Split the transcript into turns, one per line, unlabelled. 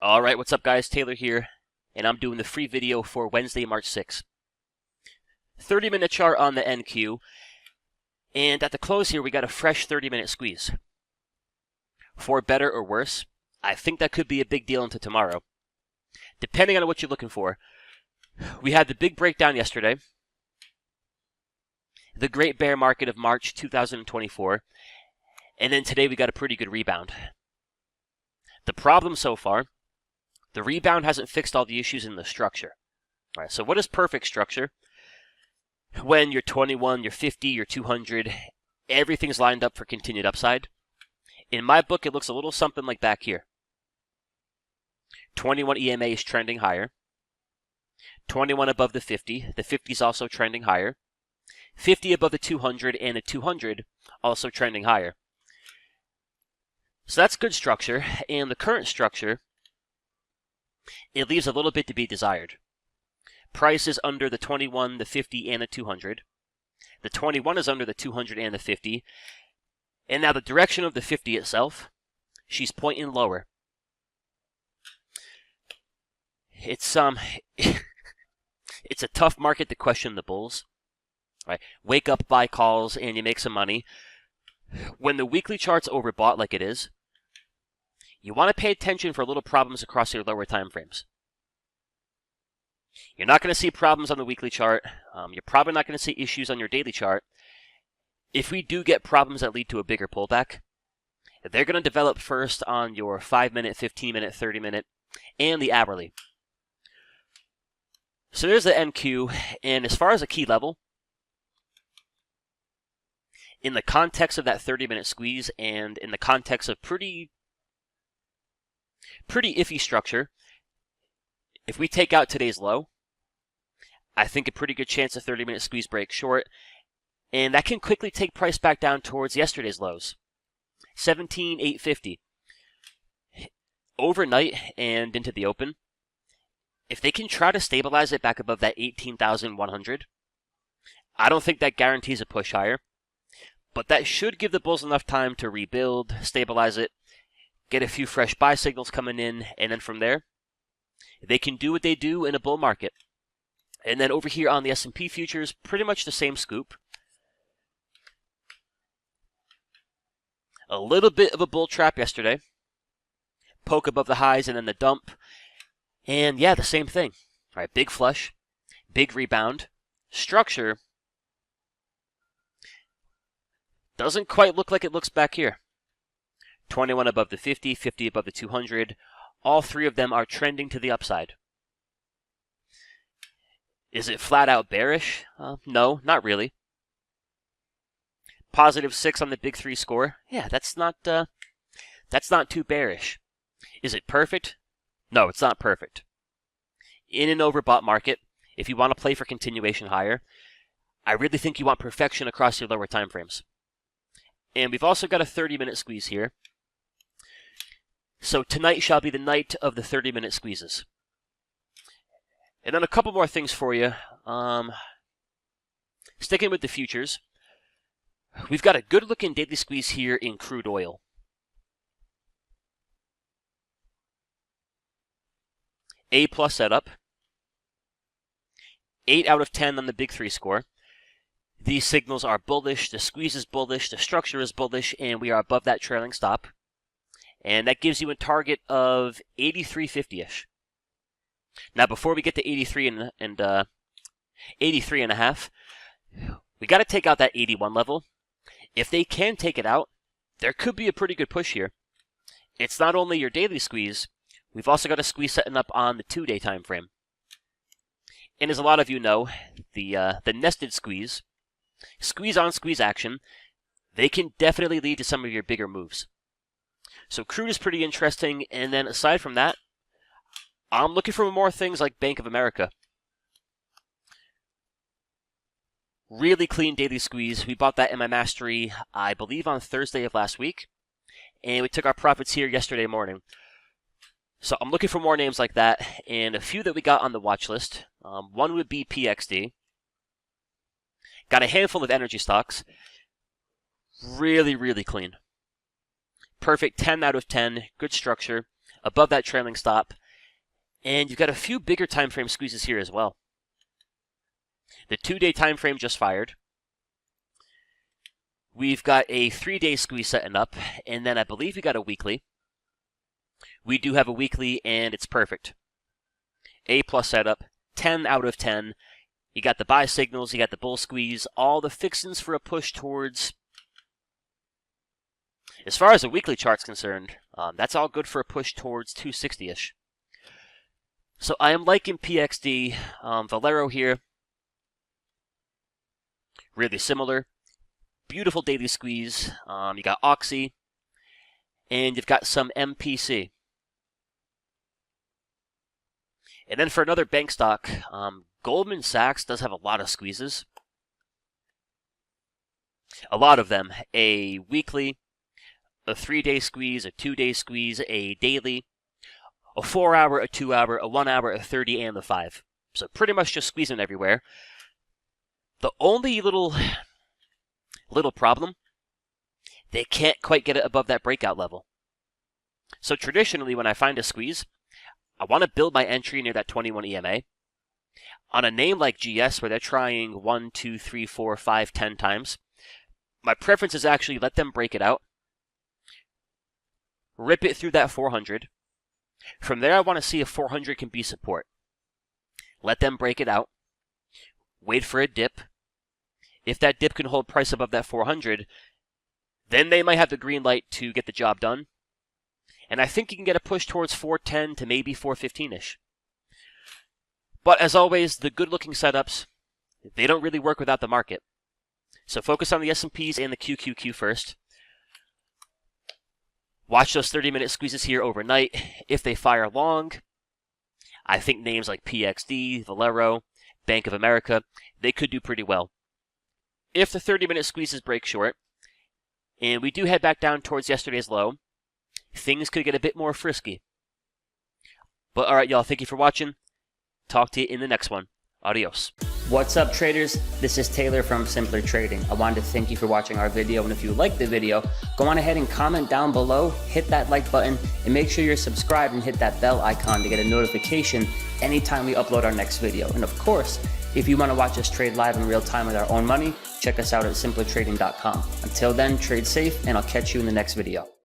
Alright, what's up guys? Taylor here, and I'm doing the free video for Wednesday, March 6th. 30-minute chart on the NQ, and at the close here we got a fresh 30-minute squeeze. For better or worse, I think that could be a big deal into tomorrow. Depending on what you're looking for. We had the big breakdown yesterday, the great bear market of March 2024, and then today we got a pretty good rebound. The problem so far, the rebound hasn't fixed all the issues in the structure. All right, so what is perfect structure? When you're 21, you're 50, you're 200, everything's lined up for continued upside. In my book, it looks a little something like back here. 21 EMA is trending higher. 21 above the 50. The 50 is also trending higher. 50 above the 200, and the 200 also trending higher. So that's good structure, and the current structure, it leaves a little bit to be desired. Price is under the 21, the 50, and the 200. The 21 is under the 200 and the 50. And now the direction of the 50 itself, she's pointing lower. It's it's a tough market to question the bulls. Right? Wake up, buy calls, and you make some money. When the weekly chart's overbought like it is, you want to pay attention for little problems across your lower time frames. You're not going to see problems on the weekly chart. You're probably not going to see issues on your daily chart. If we do get problems that lead to a bigger pullback, they're going to develop first on your 5-minute, 15-minute, 30-minute, and the hourly. So there's the NQ, and as far as a key level, in the context of that 30-minute squeeze and in the context of pretty iffy structure, if we take out today's low, I think a pretty good chance a 30-minute squeeze breaks short, and that can quickly take price back down towards yesterday's lows, 17,850. Overnight and into the open, if they can try to stabilize it back above that 18,100, I don't think that guarantees a push higher, but that should give the bulls enough time to rebuild, stabilize it, get a few fresh buy signals coming in, and then from there, they can do what they do in a bull market. And then over here on the S&P futures, pretty much the same scoop. A little bit of a bull trap yesterday. Poke above the highs and then the dump. And yeah, the same thing. All right, big flush, big rebound. Structure doesn't quite look like it looks back here. 21 above the 50, 50 above the 200. All three of them are trending to the upside. Is it flat out bearish? No, not really. +6 on the big three score. Yeah, that's not too bearish. Is it perfect? No, it's not perfect. In an overbought market, if you want to play for continuation higher, I really think you want perfection across your lower time frames. And we've also got a 30-minute squeeze here. So tonight shall be the night of the 30-minute squeezes. And then a couple more things for you. Sticking with the futures, we've got a good-looking daily squeeze here in crude oil. A+ setup. 8 out of 10 on the big three score. These signals are bullish, the squeeze is bullish, the structure is bullish, and we are above that trailing stop. And that gives you a target of 83.50-ish. Now, before we get to 83 and 83 and a half, we got to take out that 81 level. If they can take it out, there could be a pretty good push here. It's not only your daily squeeze, we've also got a squeeze setting up on the 2-day time frame. And as a lot of you know, the nested squeeze on squeeze action, they can definitely lead to some of your bigger moves. So crude is pretty interesting, and then aside from that, I'm looking for more things like Bank of America. Really clean daily squeeze. We bought that in my mastery, I believe, on Thursday of last week, and we took our profits here yesterday morning. So I'm looking for more names like that, and a few that we got on the watch list. One would be PXD. Got a handful of energy stocks. Really, really clean. Perfect 10 out of 10. Good structure. above that trailing stop. And you've got a few bigger time frame squeezes here as well. The 2-day time frame just fired. We've got a 3-day squeeze setting up, and then I believe we got a weekly. We do have a weekly, and it's perfect. A+ setup, 10 out of 10. You got the buy signals, you got the bull squeeze, all the fixings for a push towards... As far as the weekly chart's concerned, that's all good for a push towards 260-ish. So I am liking PXD. Valero here, really similar. Beautiful daily squeeze. You got Oxy, and you've got some MPC. And then for another bank stock, Goldman Sachs does have a lot of squeezes. A lot of them. A weekly, a 3-day squeeze, a 2-day squeeze, a daily, a 4-hour, a 2-hour, a 1-hour, a 30, and the 5. So pretty much just squeezing everywhere. The only little problem, they can't quite get it above that breakout level. So traditionally, when I find a squeeze, I want to build my entry near that 21 EMA. On a name like GS, where they're trying 1, 2, 3, 4, 5, 10 times, my preference is actually let them break it out, rip it through that 400. From there, I want to see if 400 can be support. Let them break it out, wait for a dip. If that dip can hold price above that 400, then they might have the green light to get the job done. And I think you can get a push towards 410 to maybe 415-ish. But as always, the good-looking setups, they don't really work without the market. So focus on the S&Ps and the QQQ first. Watch those 30-minute squeezes here overnight. If they fire long, I think names like PXD, Valero, Bank of America, they could do pretty well. If the 30-minute squeezes break short, and we do head back down towards yesterday's low, things could get a bit more frisky. But alright, y'all, thank you for watching. Talk to you in the next one. Adios.
What's up, traders? This is Taylor from Simpler Trading. I wanted to thank you for watching our video, and if you liked the video, go on ahead and comment down below, hit that like button, and make sure you're subscribed and hit that bell icon to get a notification anytime we upload our next video. And of course, if you want to watch us trade live in real time with our own money, check us out at simplertrading.com. Until then, trade safe, and I'll catch you in the next video.